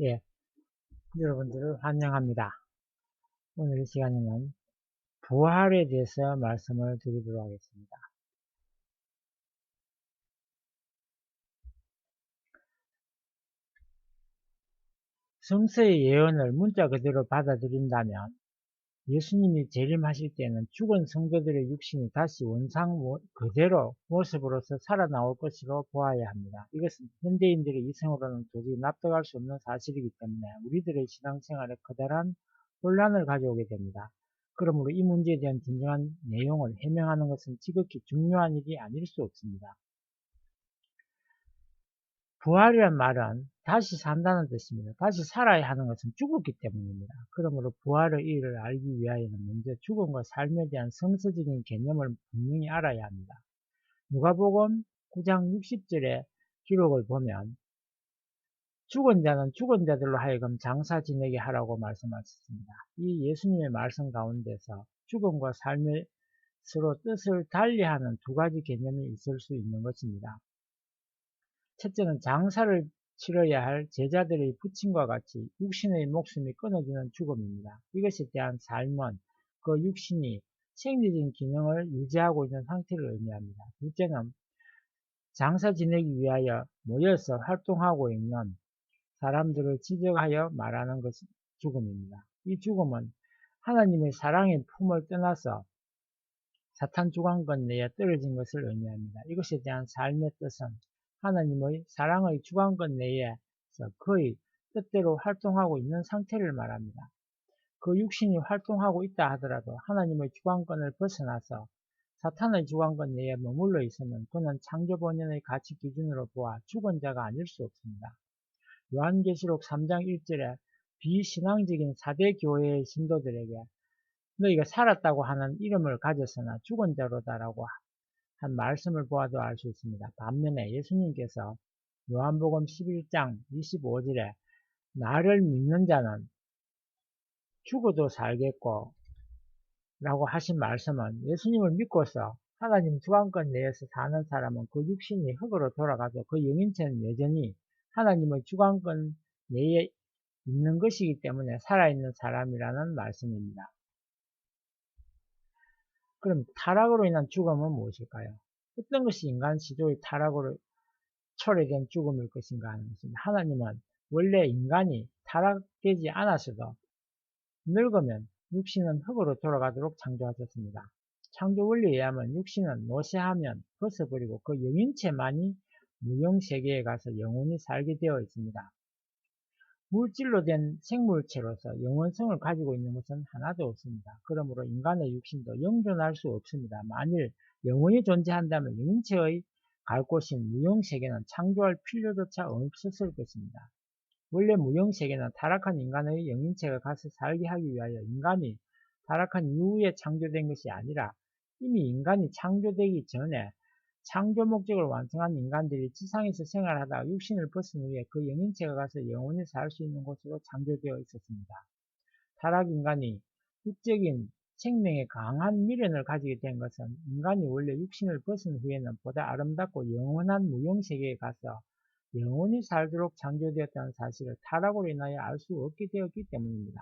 예, 여러분들을 환영합니다. 오늘 이 시간에는 부활에 대해서 말씀을 드리도록 하겠습니다. 성서의 예언을 문자 그대로 받아들인다면 예수님이 재림하실 때는 죽은 성도들의 육신이 다시 원상 그대로 모습으로서 살아나올 것으로 보아야 합니다. 이것은 현대인들의 이성으로는 도저히 납득할 수 없는 사실이기 때문에 우리들의 신앙생활에 커다란 혼란을 가져오게 됩니다. 그러므로 이 문제에 대한 진정한 내용을 해명하는 것은 지극히 중요한 일이 아닐 수 없습니다. 부활이란 말은 다시 산다는 뜻입니다. 다시 살아야 하는 것은 죽었기 때문입니다. 그러므로 부활의 의의를 알기 위하여는 먼저 죽음과 삶에 대한 성서적인 개념을 분명히 알아야 합니다. 누가복음 9장 60절의 기록을 보면 죽은 자는 죽은 자들로 하여금 장사 지내게 하라고 말씀하셨습니다. 이 예수님의 말씀 가운데서 죽음과 삶의 서로 뜻을 달리하는 두 가지 개념이 있을 수 있는 것입니다. 첫째는 장사를 치러야 할 제자들의 부침과 같이 육신의 목숨이 끊어지는 죽음입니다. 이것에 대한 삶은 그 육신이 생리적인 기능을 유지하고 있는 상태를 의미합니다. 둘째는 장사 지내기 위하여 모여서 활동하고 있는 사람들을 지적하여 말하는 것이 죽음입니다. 이 죽음은 하나님의 사랑의 품을 떠나서 사탄 주관권 내에 떨어진 것을 의미합니다. 이것에 대한 삶의 뜻은 하나님의 사랑의 주관권 내에서 그의 뜻대로 활동하고 있는 상태를 말합니다. 그 육신이 활동하고 있다 하더라도 하나님의 주관권을 벗어나서 사탄의 주관권 내에 머물러 있으면 그는 창조 본연의 가치 기준으로 보아 죽은 자가 아닐 수 없습니다. 요한계시록 3장 1절에 비신앙적인 4대 교회의 신도들에게 너희가 살았다고 하는 이름을 가졌으나 죽은 자로다라고 한 말씀을 보아도 알 수 있습니다. 반면에 예수님께서 요한복음 11장 25절에 나를 믿는 자는 죽어도 살겠고 라고 하신 말씀은 예수님을 믿고서 하나님 주관권 내에서 사는 사람은 그 육신이 흙으로 돌아가도 그 영인체는 여전히 하나님의 주관권 내에 있는 것이기 때문에 살아있는 사람이라는 말씀입니다. 그럼 타락으로 인한 죽음은 무엇일까요? 어떤 것이 인간 시조의 타락으로 초래된 죽음일 것인가 하는 것입니다. 하나님은 원래 인간이 타락되지 않았어도 늙으면 육신은 흙으로 돌아가도록 창조하셨습니다. 창조 원리에 의하면 육신은 노쇠하면 벗어버리고 그 영인체만이 무형세계에 가서 영원히 살게 되어 있습니다. 물질로 된 생물체로서 영원성을 가지고 있는 것은 하나도 없습니다. 그러므로 인간의 육신도 영존할 수 없습니다. 만일 영원히 존재한다면 영체의 갈 곳인 무형세계는 창조할 필요조차 없었을 것입니다. 원래 무형세계는 타락한 인간의 영인체가 가서 살게 하기 위하여 인간이 타락한 이후에 창조된 것이 아니라 이미 인간이 창조되기 전에 창조 목적을 완성한 인간들이 지상에서 생활하다가 육신을 벗은 후에 그 영인체가 가서 영원히 살 수 있는 곳으로 창조되어 있었습니다. 타락 인간이 육적인 생명의 강한 미련을 가지게 된 것은 인간이 원래 육신을 벗은 후에는 보다 아름답고 영원한 무형세계에 가서 영원히 살도록 창조되었다는 사실을 타락으로 인하여 알 수 없게 되었기 때문입니다.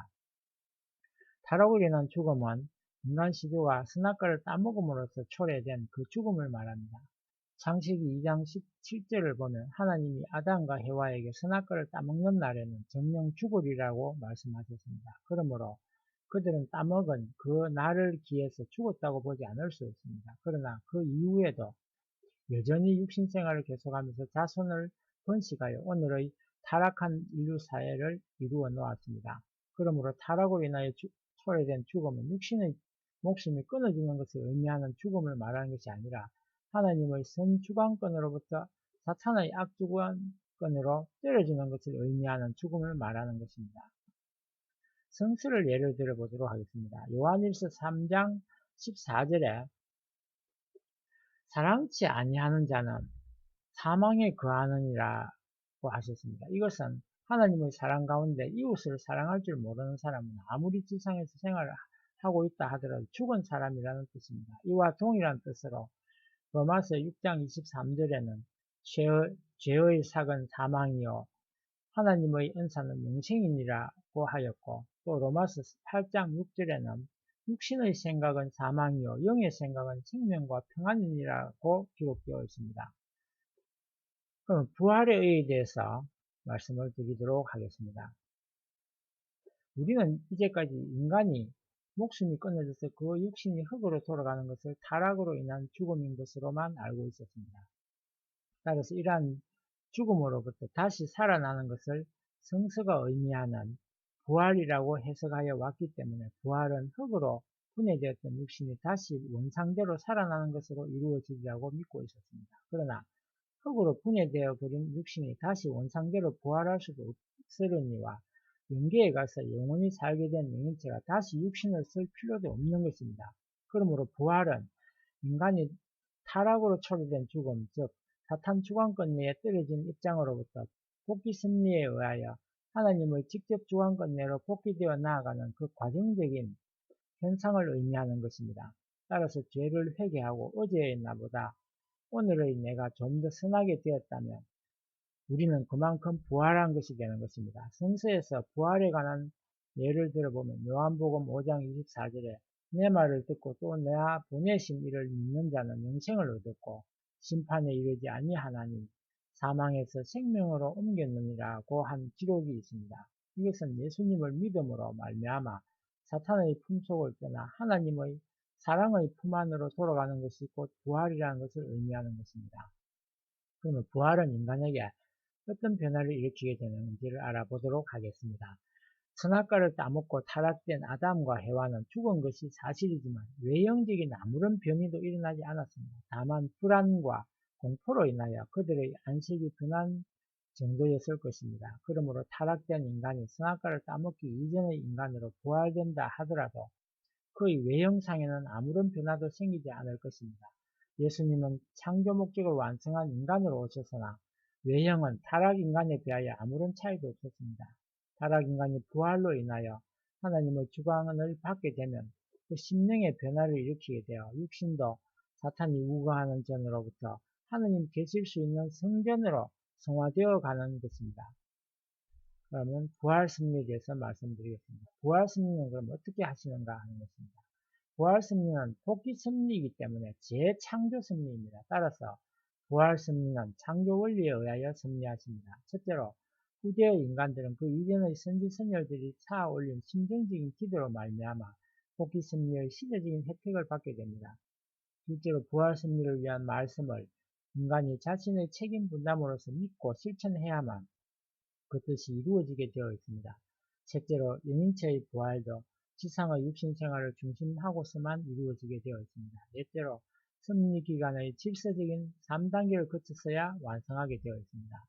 타락으로 인한 죽음은 인간 시조가 선악과를 따먹음으로써 초래된 그 죽음을 말합니다. 창세기 2장 17절을 보면 하나님이 아담과 해와에게 선악과를 따먹는 날에는 정령 죽으리라고 말씀하셨습니다. 그러므로 그들은 따먹은 그 날을 기해서 죽었다고 보지 않을 수 없습니다. 그러나 그 이후에도 여전히 육신생활을 계속하면서 자손을 번식하여 오늘의 타락한 인류 사회를 이루어 놓았습니다. 그러므로 타락으로 인하여 초래된 죽음은 육신의 목숨이 끊어지는 것을 의미하는 죽음을 말하는 것이 아니라 하나님의 선주관권으로부터 사탄의 악주관권으로 떨어지는 것을 의미하는 죽음을 말하는 것입니다. 성서를 예를 들어 보도록 하겠습니다. 요한일서 3장 14절에 사랑치 아니하는 자는 사망에 거하느니라고 하셨습니다. 이것은 하나님의 사랑 가운데 이웃을 사랑할 줄 모르는 사람은 아무리 지상에서 생활을 하고 있다 하더라도 죽은 사람이라는 뜻입니다. 이와 동일한 뜻으로 로마서 6장 23절에는 죄의 삭은 사망이요 하나님의 은사는 영생이니라고 하였고, 또 로마서 8장 6절에는 육신의 생각은 사망이요 영의 생각은 생명과 평안이니라고 기록되어 있습니다. 그럼 부활의 의에 대해서 말씀을 드리도록 하겠습니다. 우리는 이제까지 인간이 목숨이 끊어져서 그 육신이 흙으로 돌아가는 것을 타락으로 인한 죽음인 것으로만 알고 있었습니다. 따라서 이러한 죽음으로부터 다시 살아나는 것을 성서가 의미하는 부활이라고 해석하여 왔기 때문에 부활은 흙으로 분해되었던 육신이 다시 원상대로 살아나는 것으로 이루어지리라고 믿고 있었습니다. 그러나 흙으로 분해되어 버린 육신이 다시 원상대로 부활할 수도 없으려니와 영계에 가서 영원히 살게 된 영인체가 다시 육신을 쓸 필요도 없는 것입니다. 그러므로 부활은 인간이 타락으로 초래된 죽음, 즉 사탄 주관권 내에 떨어진 입장으로부터 복귀 승리에 의하여 하나님의 직접 주관권 내로 복귀되어 나아가는 그 과정적인 현상을 의미하는 것입니다. 따라서 죄를 회개하고 어제의 나보다 오늘의 내가 좀 더 선하게 되었다면 우리는 그만큼 부활한 것이 되는 것입니다. 성서에서 부활에 관한 예를 들어보면 요한복음 5장 24절에 내 말을 듣고 또 내가 보내신 이를 믿는 자는 영생을 얻었고 심판에 이르지 아니하나니 사망에서 생명으로 옮겼느니라고 한 기록이 있습니다. 이것은 예수님을 믿음으로 말미암아 사탄의 품속을 떠나 하나님의 사랑의 품 안으로 돌아가는 것이 곧 부활이라는 것을 의미하는 것입니다. 그러면 부활은 인간에게 어떤 변화를 일으키게 되는지를 알아보도록 하겠습니다. 선악과를 따먹고 타락된 아담과 해와는 죽은 것이 사실이지만 외형적인 아무런 변이도 일어나지 않았습니다. 다만 불안과 공포로 인하여 그들의 안식이 변한 정도였을 것입니다. 그러므로 타락된 인간이 선악과를 따먹기 이전의 인간으로 부활된다 하더라도 그의 외형상에는 아무런 변화도 생기지 않을 것입니다. 예수님은 창조 목적을 완성한 인간으로 오셨으나 외형은 타락 인간에 비하여 아무런 차이도 없었습니다. 타락 인간이 부활로 인하여 하나님의 주관을 받게 되면 그 심령의 변화를 일으키게 되어 육신도 사탄이 우거하는 전으로부터 하나님 계실 수 있는 성전으로 성화되어 가는 것입니다. 그러면 부활 승리에 대해서 말씀드리겠습니다. 부활 승리는 그럼 어떻게 하시는가 하는 것입니다. 부활 승리는 복귀 승리이기 때문에 재창조 승리입니다. 따라서 부활 승리는 창조 원리에 의하여 승리하십니다. 첫째로 후대의 인간들은 그 이전의 선지 선열들이 쌓아 올린 심정적인 기도로 말미암아 복귀 승리의 시대적인 혜택을 받게 됩니다. 둘째로 부활 승리를 위한 말씀을 인간이 자신의 책임 분담으로서 믿고 실천해야만 그 뜻이 이루어지게 되어 있습니다. 셋째로 영인체의 부활도 지상의 육신 생활을 중심하고서만 이루어지게 되어 있습니다. 넷째로 승리기간의 질서적인 3단계를 거쳐서야 완성하게 되어 있습니다.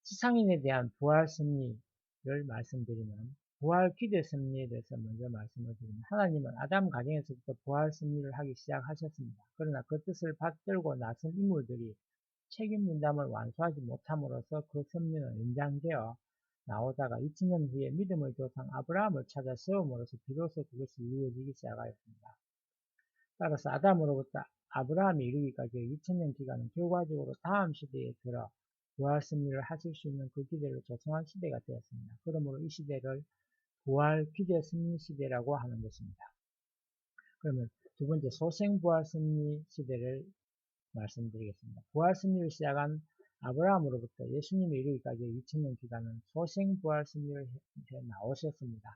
지상인에 대한 부활 승리를 말씀드리면 부활 기대 승리에 대해서 먼저 말씀을 드립니다. 하나님은 아담 가정에서부터 부활 승리를 하기 시작하셨습니다. 그러나 그 뜻을 받들고 나선 인물들이 책임 분담을 완수하지 못함으로써 그 승리는 연장되어 나오다가 2000년 후에 믿음의 조상 아브라함을 찾아 세움으로써 비로소 그것이 이루어지기 시작하였습니다. 따라서 아담으로부터 아브라함이 이르기까지 2000년 기간은 결과적으로 다음 시대에 들어 부활 승리를 하실 수 있는 그 기대를 조성한 시대가 되었습니다. 그러므로 이 시대를 부활 기대 승리 시대라고 하는 것입니다. 그러면 두 번째 소생 부활 승리 시대를 말씀드리겠습니다. 부활 승리를 시작한 아브라함으로부터 예수님이 이르기까지 2000년 기간은 소생 부활 승리를 해 나오셨습니다.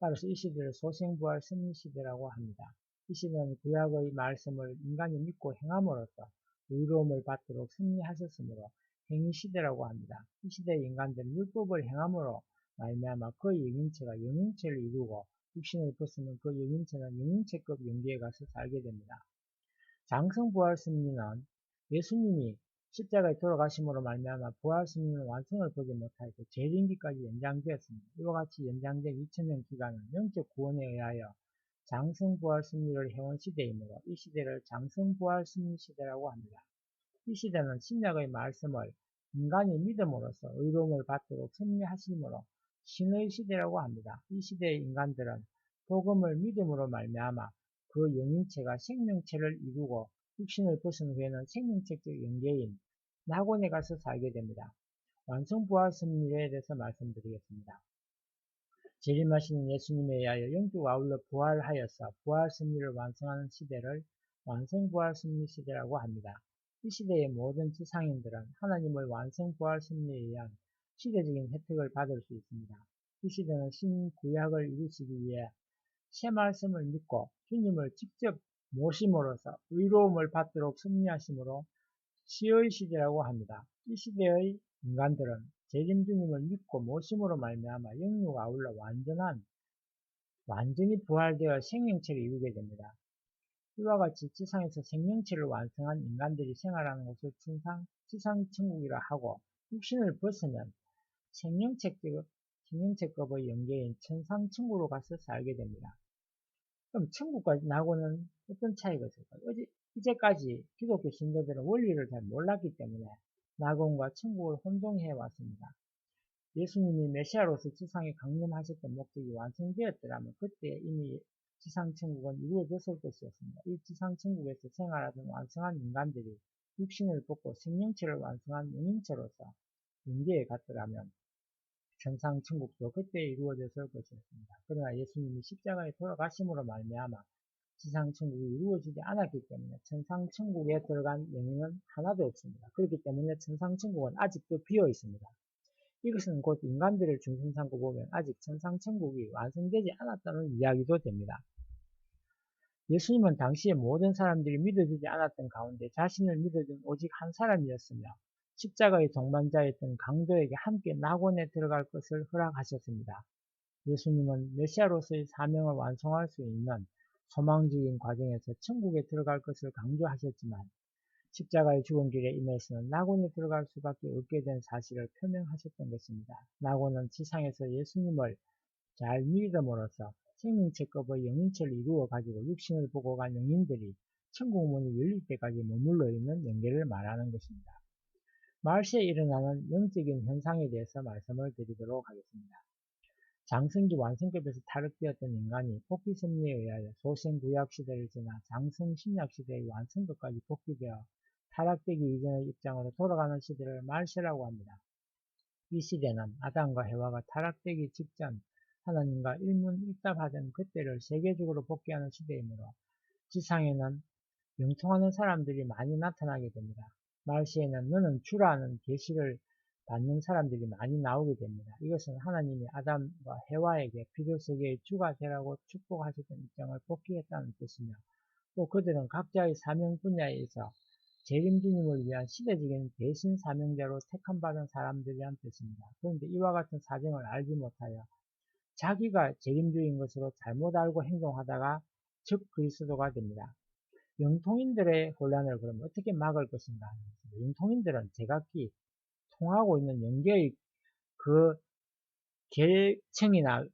따라서 이 시대를 소생 부활 승리 시대라고 합니다. 이 시대는 구약의 말씀을 인간이 믿고 행함으로써 의로움을 받도록 승리하셨으므로 행위 시대라고 합니다. 이 시대의 인간들은 율법을 행함으로 말미암아 그의 영인체가 영인체를 이루고 육신을 벗으면 그 영인체는 영인체급 영계에 가서 살게 됩니다. 장성부활 승리는 예수님이 십자가에 돌아가심으로 말미암아 부활 승리는 완성을 보지 못하였고 재림기까지 연장되었습니다. 이와 같이 연장된 2000년 기간은 영적 구원에 의하여 장성부활 승리를 해온 시대이므로 이 시대를 장성부활 승리 시대라고 합니다. 이 시대는 신약의 말씀을 인간이 믿음으로써 의로움을 받도록 승리하심으로 신의 시대라고 합니다. 이 시대의 인간들은 복음을 믿음으로 말미암아 그 영인체가 생명체를 이루고 육신을 벗은 후에는 생명체적 영계인 낙원에 가서 살게 됩니다. 완성부활 섭리에 대해서 말씀드리겠습니다. 재림하시는 예수님에 의하여 영적 아울러 부활하여서 부활 섭리를 완성하는 시대를 완성부활 섭리 시대라고 합니다. 이 시대의 모든 지상인들은 하나님의 완성부활 섭리에 의한 시대적인 혜택을 받을 수 있습니다. 이 시대는 신구약을 이루시기 위해 새 말씀을 믿고 주님을 직접 모심으로써 의로움을 받도록 섭리하심으로 시의 시대라고 합니다. 이 시대의 인간들은 재림 주님을 믿고 모심으로 말미암아 영육 아울러 완전히 부활되어 생명체를 이루게 됩니다. 이와 같이 지상에서 생명체를 완성한 인간들이 생활하는 곳을 지상천국이라 하고 육신을 벗으면 생명체급의 영계인 천상천국으로 가서 살게 됩니다. 그럼 천국과 나하고는 어떤 차이가 있을까요? 이제까지 기독교 신도들은 원리를 잘 몰랐기 때문에 낙원과 천국을 혼동해 왔습니다. 예수님이 메시아로서 지상에 강림하셨던 목적이 완성되었더라면 그때 이미 지상천국은 이루어졌을 것이었습니다. 이 지상천국에서 생활하던 완성한 인간들이 육신을 벗고 생명체를 완성한 영인체로서 영계에 갔더라면 천상천국도 그때 이루어졌을 것이었습니다. 그러나 예수님이 십자가에 돌아가심으로 말미암아 지상천국이 이루어지지 않았기 때문에 천상천국에 들어간 영혼은 하나도 없습니다. 그렇기 때문에 천상천국은 아직도 비어 있습니다. 이것은 곧 인간들을 중심 삼고 보면 아직 천상천국이 완성되지 않았다는 이야기도 됩니다. 예수님은 당시에 모든 사람들이 믿어주지 않았던 가운데 자신을 믿어준 오직 한 사람이었으며 십자가의 동반자였던 강도에게 함께 낙원에 들어갈 것을 허락하셨습니다. 예수님은 메시아로서의 사명을 완성할 수 있는 소망적인 과정에서 천국에 들어갈 것을 강조하셨지만 십자가의 죽은 길에 임해서는 낙원에 들어갈 수밖에 없게 된 사실을 표명하셨던 것입니다. 낙원은 지상에서 예수님을 잘 믿음으로써 생명체급의 영인체를 이루어 가지고 육신을 보고 간 영인들이 천국 문이 열릴 때까지 머물러 있는 연계를 말하는 것입니다. 말세에 일어나는 영적인 현상에 대해서 말씀을 드리도록 하겠습니다. 장성기 완성급에서 타락되었던 인간이 복귀 섭리에 의하여 소생구약 시대를 지나 장성 신약 시대의 완성급까지 복귀되어 타락되기 이전의 입장으로 돌아가는 시대를 말세라고 합니다. 이 시대는 아담과 해와가 타락되기 직전 하나님과 일문일답하던 그때를 세계적으로 복귀하는 시대이므로 지상에는 영통하는 사람들이 많이 나타나게 됩니다. 말시에는 너는 주라는 계시를 받는 사람들이 많이 나오게 됩니다. 이것은 하나님이 아담과 해와에게 피조세계의 주가 되라고 축복하셨던 입장을 복귀했다는 뜻이며 또 그들은 각자의 사명 분야에서 재림주님을 위한 시대적인 대신 사명자로 택함받은 사람들이란 뜻입니다. 그런데 이와 같은 사정을 알지 못하여 자기가 재림주인 것으로 잘못 알고 행동하다가 즉 그리스도가 됩니다. 영통인들의 혼란을 그럼 어떻게 막을 것인가? 영통인들은 제각기 통하고 있는 영계의 그 계층이나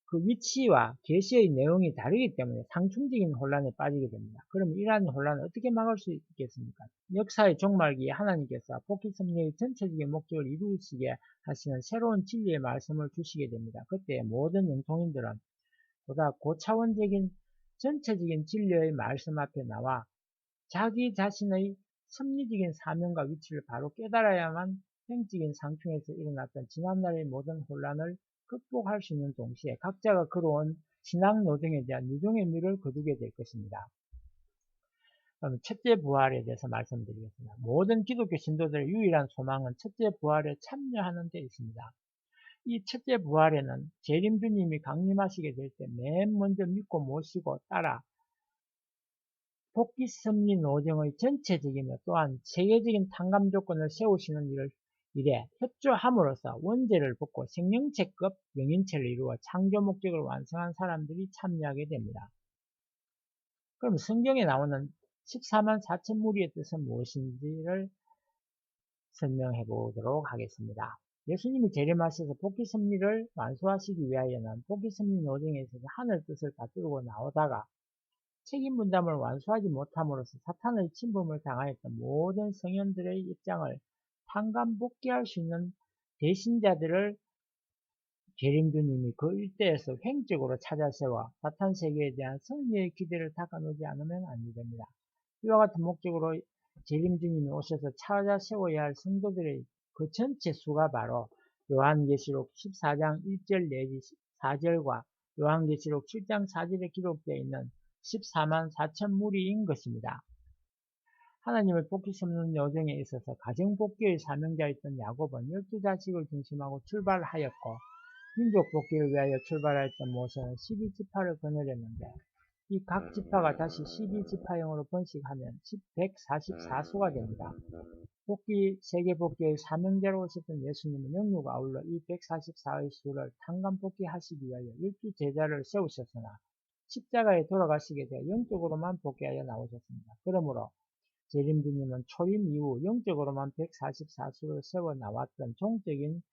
그 위치와 계시의 내용이 다르기 때문에 상충적인 혼란에 빠지게 됩니다. 그럼 이러한 혼란을 어떻게 막을 수 있겠습니까? 역사의 종말기에 하나님께서 복귀 섭리의 전체적인 목적을 이루시게 하시는 새로운 진리의 말씀을 주시게 됩니다. 그때 모든 영통인들은 보다 고차원적인 전체적인 진리의 말씀 앞에 나와 자기 자신의 섭리적인 사명과 위치를 바로 깨달아야만 행적인 상충에서 일어났던 지난날의 모든 혼란을 극복할 수 있는 동시에 각자가 걸어온 신앙 노정에 대한 유종의 미를 거두게 될 것입니다. 그럼 첫째 부활에 대해서 말씀드리겠습니다. 모든 기독교 신도들의 유일한 소망은 첫째 부활에 참여하는 데 있습니다. 이 첫째 부활에는 재림주님이 강림하시게 될 때 맨 먼저 믿고 모시고 따라 복귀 섭리 노정의 전체적이며 또한 세계적인 탕감 조건을 세우시는 일에 협조함으로써 원죄를 벗고 생명체급 영인체를 이루어 창조 목적을 완성한 사람들이 참여하게 됩니다. 그럼 성경에 나오는 14만 4천 무리의 뜻은 무엇인지를 설명해 보도록 하겠습니다. 예수님이 재림하셔서 복귀 섭리를 완수하시기 위하여는 복귀 섭리 노정에 있어서 하늘 뜻을 다투고 나오다가 책임 분담을 완수하지 못함으로써 사탄의 침범을 당하였던 모든 성현들의 입장을 탕감복귀할 수 있는 대신자들을 재림주님이 그 일대에서 횡적으로 찾아 세워 사탄 세계에 대한 승리의 기대를 닦아놓지 않으면 안 됩니다. 이와 같은 목적으로 재림주님이 오셔서 찾아 세워야 할 성도들의 그 전체 수가 바로 요한계시록 14장 1절 내지 4절과 요한계시록 7장 4절에 기록되어 있는 14만 4천 무리인 것입니다. 하나님을 복귀 섬는 여정에 있어서 가정복귀의 사명자였던 야곱은 12자식을 중심하고 출발하였고, 민족 복귀를 위하여 출발하였던 모세는 12지파를 거느렸는데, 이 각 지파가 다시 12지파형으로 번식하면 144수가 됩니다. 세계 복귀의 사명자로 오셨던 예수님은 영육과 아울러 이 144의 수를 탄감 복귀하시기 위하여 12제자를 세우셨으나 십자가에 돌아가시게 되어 영적으로만 복귀하여 나오셨습니다. 그러므로 재림주님은 초림 이후 영적으로만 144수를 세워 나왔던 종적인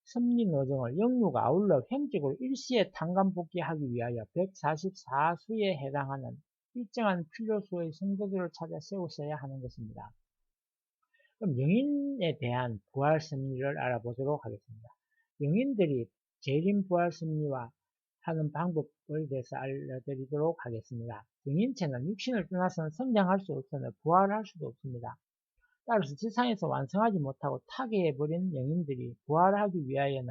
섭리 여정을 영육 아울러 횡적으로 일시에 탄감 복귀하기 위하여 144수에 해당하는 일정한 필요수의 성도들을 찾아 세우셔야 하는 것입니다. 그럼 영인에 대한 부활 섭리를 알아보도록 하겠습니다. 영인들이 재림 부활 섭리와 하는 방법에 대해서 알려드리도록 하겠습니다. 영인체는 육신을 떠나서는 성장할 수 없으며 부활할 수도 없습니다. 따라서 지상에서 완성하지 못하고 타계해버린 영인들이 부활하기 위하여는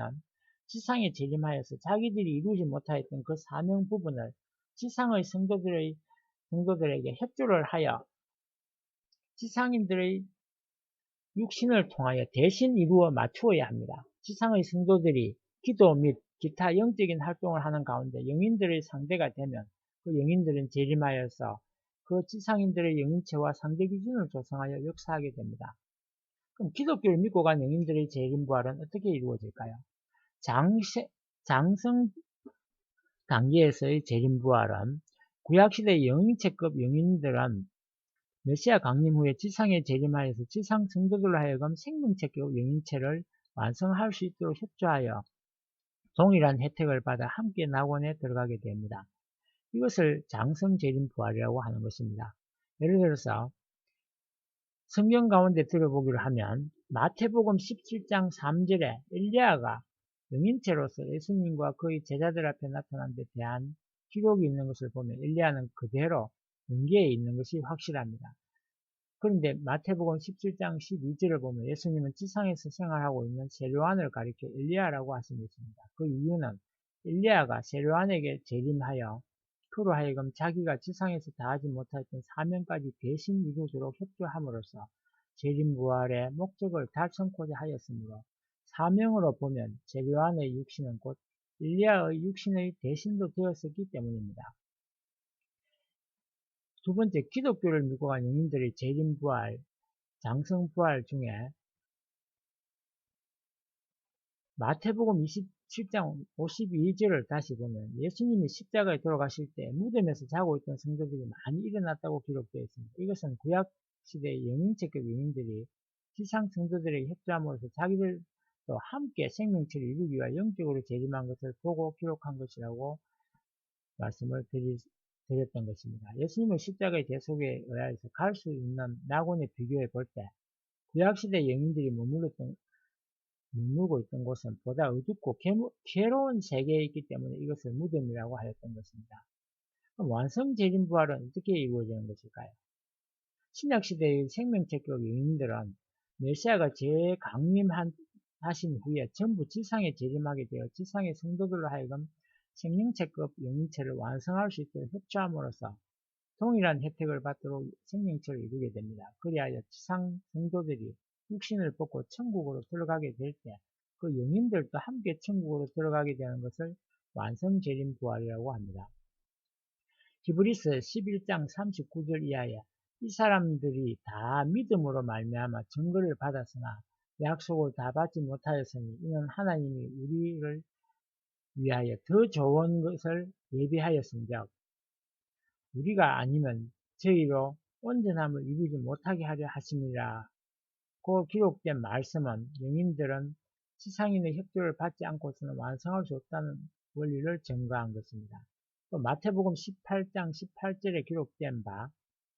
지상에 재림하여서 자기들이 이루지 못하였던 그 사명 부분을 지상의 성도들에게 협조를 하여 지상인들의 육신을 통하여 대신 이루어 맞추어야 합니다. 지상의 성도들이 기도 및 기타 영적인 활동을 하는 가운데 영인들의 상대가 되면 그 영인들은 재림하여서 그 지상인들의 영인체와 상대 기준을 조성하여 역사하게 됩니다. 그럼 기독교를 믿고 간 영인들의 재림부활은 어떻게 이루어질까요? 장성 단계에서의 재림부활은 구약시대의 영인체급 영인들은 메시아 강림 후에 지상에 재림하여서 지상 성도들로 하여금 생명체급 영인체를 완성할 수 있도록 협조하여 동일한 혜택을 받아 함께 낙원에 들어가게 됩니다. 이것을 장성재림부활이라고 하는 것입니다. 예를 들어서 성경 가운데 들어보기를 하면 마태복음 17장 3절에 엘리야가 영인체로서 예수님과 그의 제자들 앞에 나타난 데 대한 기록이 있는 것을 보면 엘리야는 그대로 영계에 있는 것이 확실합니다. 그런데 마태복음 17장 12절을 보면 예수님은 지상에서 생활하고 있는 세례요한을 가리켜 엘리야라고 하십니다. 그 이유는 엘리야가 세례요한에게 재림하여 그로 하여금 자기가 지상에서 다하지 못했던 사명까지 대신 이루도록 협조함으로써 재림부활의 목적을 달성코자 하였으므로 사명으로 보면 세례요한의 육신은 곧 엘리야의 육신의 대신도 되었었기 때문입니다. 두 번째, 기독교를 믿고 간 영인들의 재림부활, 장성부활 중에 마태복음 27장 52절을 다시 보면 예수님이 십자가에 돌아가실 때 무덤에서 자고 있던 성도들이 많이 일어났다고 기록되어 있습니다. 이것은 구약시대의 영인체급 영인들이 지상 성도들에게 협조함으로써 자기들도 함께 생명체를 이루기 위해 영적으로 재림한 것을 보고 기록한 것이라고 말씀을 드렸던 것입니다. 예수님의 십자가의 대속에 의하여서 갈 수 있는 낙원에 비교해 볼 때 구약시대 영인들이 머물고 있던 곳은 보다 어둡고 괴로운 세계에 있기 때문에 이것을 무덤이라고 하였던 것입니다. 그럼 완성재림부활은 어떻게 이루어지는 것일까요? 신약시대의 생명체격 영인들은 메시아가 재강림하신 후에 전부 지상에 재림하게 되어 지상의 성도들로 하여금 생명체급 영인체를 완성할 수 있도록 협조함으로써 동일한 혜택을 받도록 생명체를 이루게 됩니다. 그리하여 지상 성도들이 육신을 벗고 천국으로 들어가게 될 때 그 영인들도 함께 천국으로 들어가게 되는 것을 완성재림부활이라고 합니다. 히브리서 11장 39절 이하에 이 사람들이 다 믿음으로 말미암아 증거를 받았으나 약속을 다 받지 못하였으니 이는 하나님이 우리를 위하여 더 좋은 것을 예비하였은즉 우리가 아니면 저희로 온전함을 이루지 못하게 하려 하심이라. 그 기록된 말씀은 영인들은 지상인의 협조를 받지 않고서는 완성할 수 없다는 원리를 증거한 것입니다. 또 마태복음 18장 18절에 기록된 바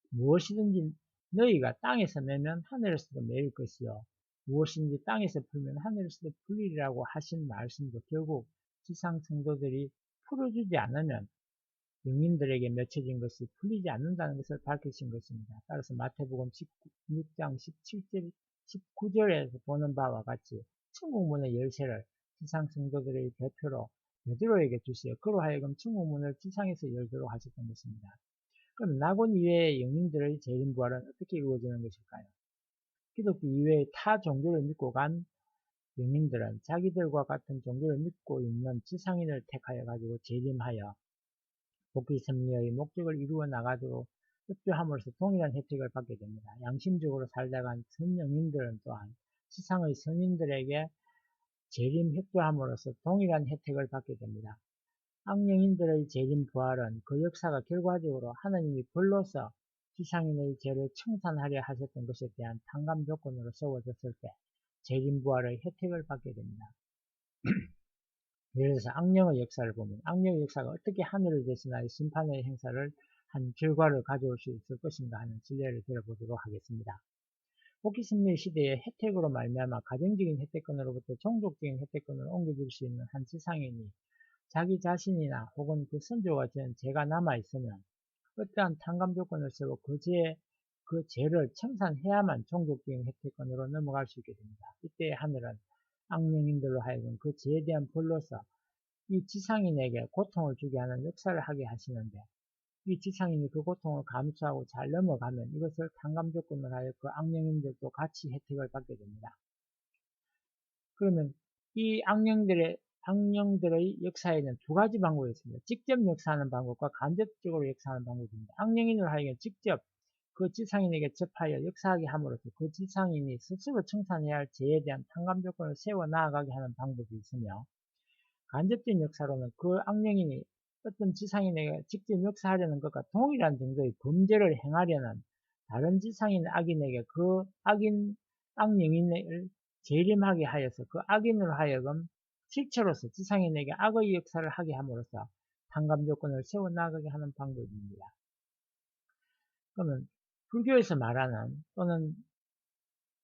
무엇이든지 너희가 땅에서 매면 하늘에서도 매일 것이요 무엇이든지 땅에서 풀면 하늘에서도 풀리리라고 하신 말씀도 결국 지상 성도들이 풀어주지 않으면 영인들에게 맺혀진 것이 풀리지 않는다는 것을 밝히신 것입니다. 따라서 마태복음 16장 17절, 19절에서 보는 바와 같이 천국문의 열쇠를 지상 성도들의 대표로 베드로에게 주시어 그로 하여금 천국문을 지상에서 열도록 하셨던 것입니다. 그럼 낙원 이외의 영인들의 재림부활은 어떻게 이루어지는 것일까요? 기독교 이외의 타 종교를 믿고 간 영인들은 자기들과 같은 종교를 믿고 있는 지상인을 택하여 가지고 재림하여 복귀 섭리의 목적을 이루어 나가도록 협조함으로써 동일한 혜택을 받게 됩니다. 양심적으로 살다간 선영인들은 또한 지상의 선인들에게 재림 협조함으로써 동일한 혜택을 받게 됩니다. 악령인들의 재림 부활은 그 역사가 결과적으로 하나님이 벌로서 지상인의 죄를 청산하려 하셨던 것에 대한 탕감 조건으로 세워졌을 때 재림 부활의 혜택을 받게 됩니다. 예를 들어서 악령의 역사를 보면 악령의 역사가 어떻게 하늘을 대신하여 심판의 행사를 한 결과를 가져올 수 있을 것인가 하는 진례를 들어보도록 하겠습니다. 복귀심리 시대의 혜택으로 말미암아 가정적인 혜택권으로부터 종족적인 혜택권으로 옮겨질 수 있는 한 지상인이 자기 자신이나 혹은 그 선조가 지은 죄가 남아있으면 어떠한 탕감 조건을 세워 그 죄를 청산해야만 종족적인 혜택권으로 넘어갈 수 있게 됩니다. 이때 하늘은 악령인들로 하여금 그 죄에 대한 벌로서 이 지상인에게 고통을 주게 하는 역사를 하게 하시는데 이 지상인이 그 고통을 감수하고 잘 넘어가면 이것을 탕감 조건으로 하여 그 악령인들도 같이 혜택을 받게 됩니다. 그러면 이 악령들의 역사에는 두 가지 방법이 있습니다. 직접 역사하는 방법과 간접적으로 역사하는 방법입니다. 악령인으로 하여금 직접 그 지상인에게 접하여 역사하게 함으로써 그 지상인이 스스로 청산해야 할 죄에 대한 탕감 조건을 세워 나아가게 하는 방법이 있으며 간접적인 역사로는 그 악령인이 어떤 지상인에게 직접 역사하려는 것과 동일한 정도의 범죄를 행하려는 다른 지상인 악인에게 그 악령인을 재림하게 하여서 그 악인으로 하여금 실체로서 지상인에게 악의 역사를 하게 함으로써 탕감 조건을 세워나가게 하는 방법입니다. 그러면 불교에서 말하는 또는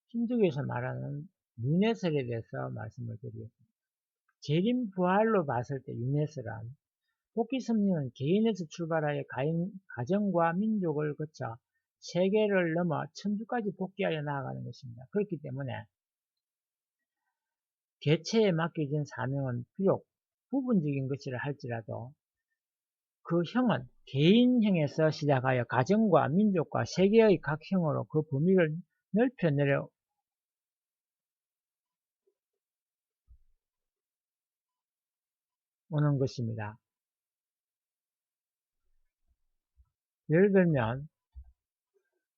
힌두교에서 말하는 윤회설에 대해서 말씀을 드리겠습니다. 재림 부활로 봤을 때 윤회설은 복귀 섭리는 개인에서 출발하여 가정과 민족을 거쳐 세계를 넘어 천주까지 복귀하여 나아가는 것입니다. 그렇기 때문에 개체에 맡겨진 사명은 비록 부분적인 것이라 할지라도 그 형은 개인형에서 시작하여 가정과 민족과 세계의 각 형으로 그 범위를 넓혀 내려오는 것입니다. 예를 들면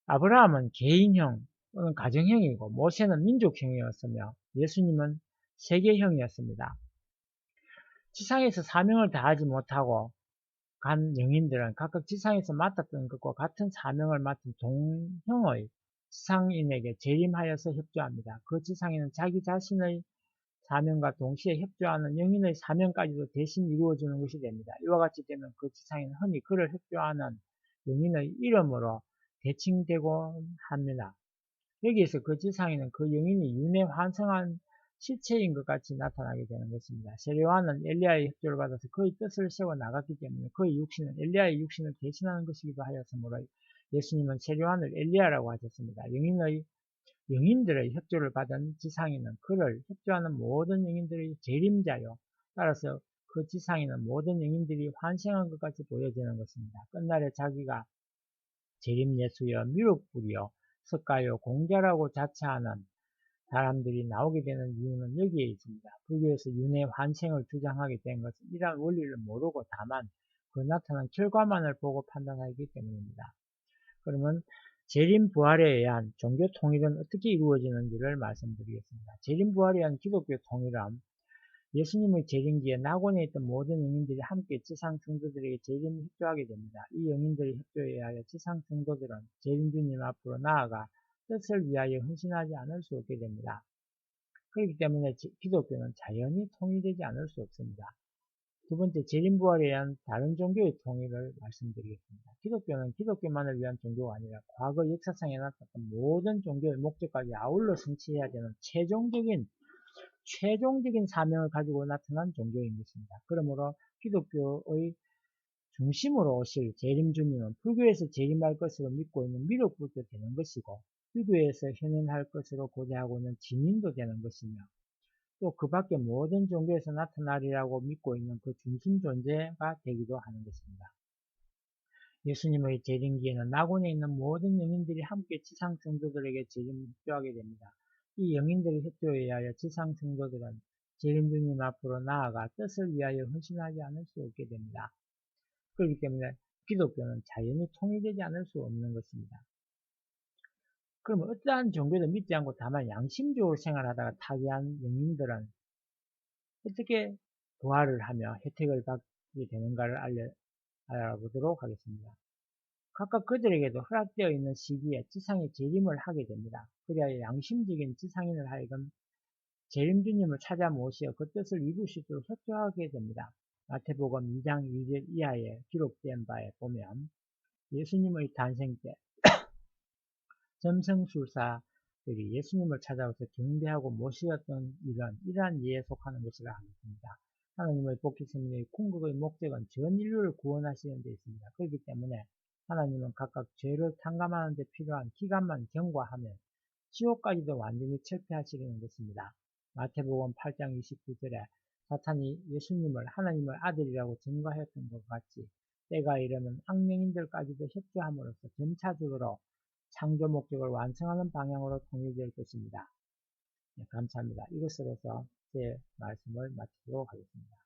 아브라함은 개인형 또는 가정형이고 모세는 민족형이었으며 예수님은 세계형이었습니다. 지상에서 사명을 다하지 못하고 간 영인들은 각각 지상에서 맡았던 것과 같은 사명을 맡은 동형의 지상인에게 재림하여서 협조합니다. 그 지상인은 자기 자신의 사명과 동시에 협조하는 영인의 사명까지도 대신 이루어주는 것이 됩니다. 이와 같이 되면 그 지상인은 흔히 그를 협조하는 영인의 이름으로 대칭되고 합니다. 여기에서 그 지상인은 그 영인이 윤회 환성한 실체인 것 같이 나타나게 되는 것입니다. 세례요한은 엘리야의 협조를 받아서 그의 뜻을 세워 나갔기 때문에 그의 육신은 엘리야의 육신을 대신하는 것이기도 하였으므로 예수님은 세례요한을 엘리야라고 하셨습니다. 영인들의 협조를 받은 지상인은 그를 협조하는 모든 영인들의 재림자요. 따라서 그 지상인은 모든 영인들이 환생한 것 같이 보여지는 것입니다. 끝날에 자기가 재림 예수여 미륵불이요 석가요 공자라고 자처하는 사람들이 나오게 되는 이유는 여기에 있습니다. 불교에서 윤회 환생을 주장하게 된 것은 이러한 원리를 모르고 다만 그 나타난 결과만을 보고 판단하기 때문입니다. 그러면 재림 부활에 의한 종교 통일은 어떻게 이루어지는지를 말씀드리겠습니다. 재림 부활에 의한 기독교 통일은 예수님의 재림기에 낙원에 있던 모든 영인들이 함께 지상 성도들에게 재림을 협조하게 됩니다. 이 영인들의 협조에 의하여 지상 성도들은 재림주님 앞으로 나아가 뜻을 위하여 헌신하지 않을 수 없게 됩니다. 그렇기 때문에 기독교는 자연히 통일되지 않을 수 없습니다. 두 번째, 재림부활에 의한 다른 종교의 통일을 말씀드리겠습니다. 기독교는 기독교만을 위한 종교가 아니라 과거 역사상에 나타났던 모든 종교의 목적까지 아울러 성취해야 되는 최종적인 사명을 가지고 나타난 종교인 것입니다. 그러므로 기독교의 중심으로 오실 재림주님은 불교에서 재림할 것으로 믿고 있는 미륵불도 되는 것이고 유교에서 현행할 것으로 고대하고는 진인도 되는 것이며 또 그 밖에 모든 종교에서 나타나리라고 믿고 있는 그 중심 존재가 되기도 하는 것입니다. 예수님의 재림기에는 낙원에 있는 모든 영인들이 함께 지상 성도들에게 재림을 협조하게 됩니다. 이 영인들의 협조에 의하여 지상 성도들은 재림 주님 앞으로 나아가 뜻을 위하여 헌신하지 않을 수 없게 됩니다. 그렇기 때문에 기독교는 자연히 통일되지 않을 수 없는 것입니다. 그러면 어떠한 종교도 믿지 않고 다만 양심적으로 생활하다가 타계한 영인들은 어떻게 부활을 하며 혜택을 받게 되는가를 알아보도록 하겠습니다. 각각 그들에게도 허락되어 있는 시기에 지상의 재림을 하게 됩니다. 그리하여 양심적인 지상인을 하여금 재림주님을 찾아 모시어 그 뜻을 이룰 수 있도록 협조하게 됩니다. 마태복음 2장 2절 이하에 기록된 바에 보면 예수님의 탄생 때 점성술사들이 예수님을 찾아와서 경배하고 모시었던 일은 이러한 예에 속하는 것이라 하겠습니다. 하나님의 복귀 생명의 궁극의 목적은 전 인류를 구원하시는 데 있습니다. 그렇기 때문에 하나님은 각각 죄를 탕감하는 데 필요한 기간만 경과하면 지옥까지도 완전히 철폐하시려는 것입니다. 마태복음 8장 29절에 사탄이 예수님을 하나님의 아들이라고 증거하였던 것 같이 때가 이르면 악령인들까지도 협조함으로써 점차적으로 창조 목적을 완성하는 방향으로 통일될 것입니다. 네, 감사합니다. 이것으로서 제 말씀을 마치도록 하겠습니다.